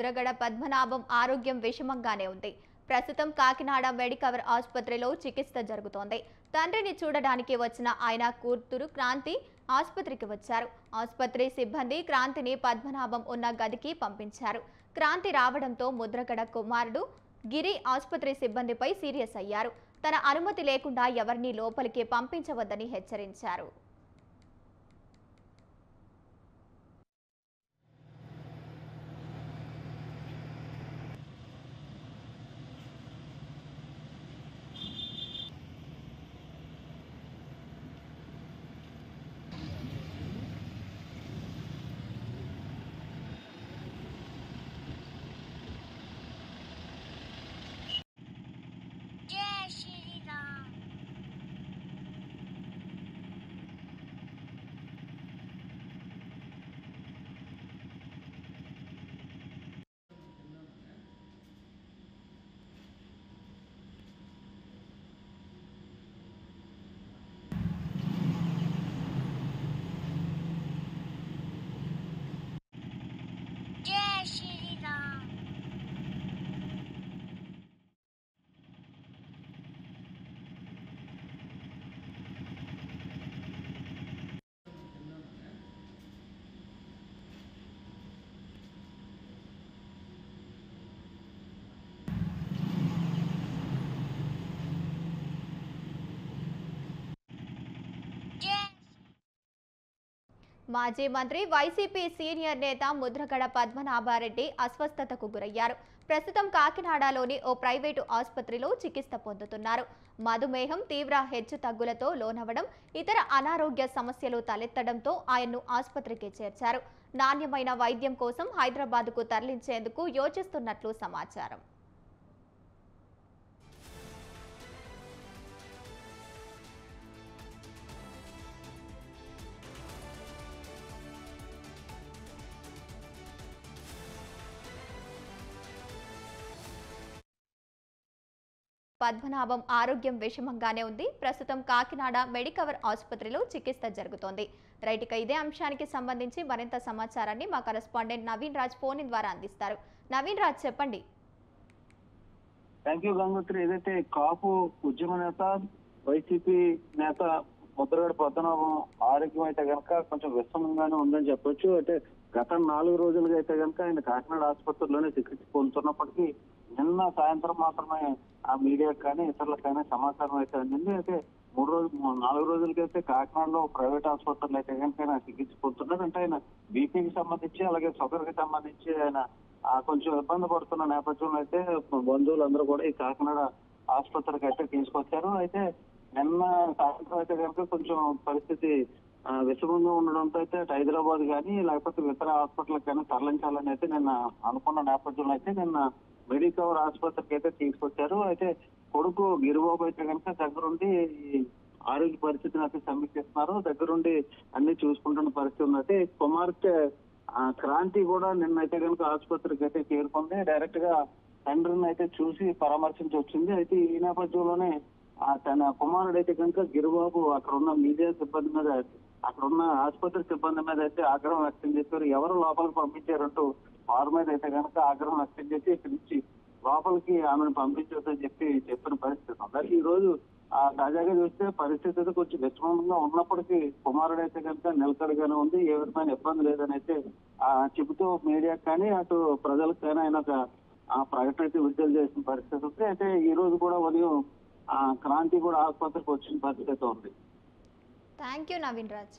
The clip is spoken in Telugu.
ముద్రగడ పద్మనాభం ఆరోగ్యం విషమంగానే ఉంది. ప్రస్తుతం కాకినాడ మెడికవర్ ఆసుపత్రిలో చికిత్స జరుగుతోంది. తండ్రిని చూడడానికి వచ్చిన ఆయన కూతురు క్రాంతి ఆసుపత్రికి వచ్చారు. ఆసుపత్రి సిబ్బంది క్రాంతిని పద్మనాభం ఉన్న గదికి పంపించారు. క్రాంతి రావడంతో ముద్రగడ కుమారుడు గిరి ఆసుపత్రి సిబ్బందిపై సీరియస్ అయ్యారు. తన అనుమతి లేకుండా ఎవరిని లోపలికి పంపించవద్దని హెచ్చరించారు. మాజీ మంత్రి వైసీపీ సీనియర్ నేత ముద్రగడ పద్మనాభారెడ్డి అస్వస్థతకు గురయ్యారు. ప్రస్తుతం కాకినాడలోని ఓ ప్రైవేటు ఆసుపత్రిలో చికిత్స పొందుతున్నారు. మధుమేహం తీవ్ర హెచ్చుతగ్గులతో లోనవడం, ఇతర అనారోగ్య సమస్యలు తలెత్తడంతో ఆయన్ను ఆసుపత్రికి చేర్చారు. నాణ్యమైన వైద్యం కోసం హైదరాబాద్కు తరలించేందుకు యోచిస్తున్నట్లు సమాచారం. పద్మనాభం ఆరోగ్యం విషమంగానే ఉంది. ప్రస్తుతం కాకినాడ మెడికవర్ ఆసుపత్రిలో చికిత్స జరుగుతోంది. రైట్, ఇక ఇదే అంశానికి సంబంధించి మరింత సమాచారాన్ని మా కరెస్పాండెంట్ నవీన్ రాజ్ ఫోన్ ద్వారా అందిస్తారు. నవీన్ రాజ్, చెప్పండి. Thank you Gangotri. ఏదైతే కాపు ఉద్యమ నేత వైసీపీ నేత ముద్రగడ పద్మనాభం ఆరోగ్యం అయితే కనుక కొంచెం విషమంగానే ఉందని చెప్పొచ్చు. అంటే గత 4 రోజులుగా అయితే కనుక ఆయన కాకినాడ ఆసుపత్రిలోనే చికిత్స పొందుతున్నప్పటికీ నిన్న సాయంత్రం మాత్రమే ఆ మీడియాకి కానీ ఇతరులకు కానీ సమాచారం అయితే అందింది. అయితే 4 రోజులకైతే కాకినాడలో ప్రైవేట్ ఆసుపత్రులు అయితే కనుక ఆయన చికిత్స పొందుతున్నారు. అంటే ఆయన బీపీకి సంబంధించి అలాగే షుగర్ కి సంబంధించి ఆయన కొంచెం ఇబ్బంది పడుతున్న నేపథ్యంలో అయితే బంధువులందరూ కూడా ఈ కాకినాడ ఆసుపత్రికి అయితే తీసుకొచ్చారు. అయితే నిన్న సాయంత్రం అయితే కనుక కొంచెం పరిస్థితి విషమంగా ఉండడంతో అయితే హైదరాబాద్ కానీ లేకపోతే ఇతర హాస్పిటల్కి కానీ తరలించాలని అయితే నిన్న అనుకున్న నేపథ్యంలో అయితే నిన్న మెడికవర్ ఆసుపత్రికి అయితే తీసుకొచ్చారు. అయితే కొడుకు గిరిబాబు అయితే కనుక దగ్గరుండి ఆరోగ్య పరిస్థితిని అయితే సమీక్షిస్తున్నారు. దగ్గరుండి అన్ని చూసుకుంటున్న పరిస్థితి ఉంది. అయితే కుమార్తె క్రాంతి కూడా నిన్నైతే కనుక ఆసుపత్రికి అయితే చేరుకుంది. డైరెక్ట్ గా తండ్రిని అయితే చూసి పరామర్శించి వచ్చింది. అయితే ఈ నేపథ్యంలోనే తన కుమారుడు అయితే కనుక గిరిబాబు అక్కడ ఉన్న మీడియా సిబ్బంది మీద, అక్కడ ఉన్న ఆసుపత్రి సిబ్బంది మీద అయితే ఆగ్రహం వ్యక్తం చేశారు. ఎవరు లోపలికి పంపించారంటూ వారి మీద అయితే కనుక ఆగ్రహం వ్యక్తం చేసి ఇక్కడి నుంచి లోపలికి ఆమెను పంపించొద్దని చెప్పిన పరిస్థితి ఉంది. ఈ రోజు తాజాగా చూస్తే పరిస్థితి అయితే కొంచెం విషమంగా ఉన్నప్పటికీ కుమారుడు అయితే కనుక నిలకడగానే ఉంది. ఏ విధమైన ఇబ్బంది లేదని అయితే చెబుతూ మీడియాకి కానీ అటు ప్రజలకు కానీ ఆయన ఒక ప్రకటన అయితే విడుదల చేసిన పరిస్థితి ఉంది. అయితే ఈ రోజు కూడా ఉదయం క్రాంతి కూడా ఆసుపత్రికి వచ్చిన పరిస్థితి ఉంది. Thank you Naveen Raj.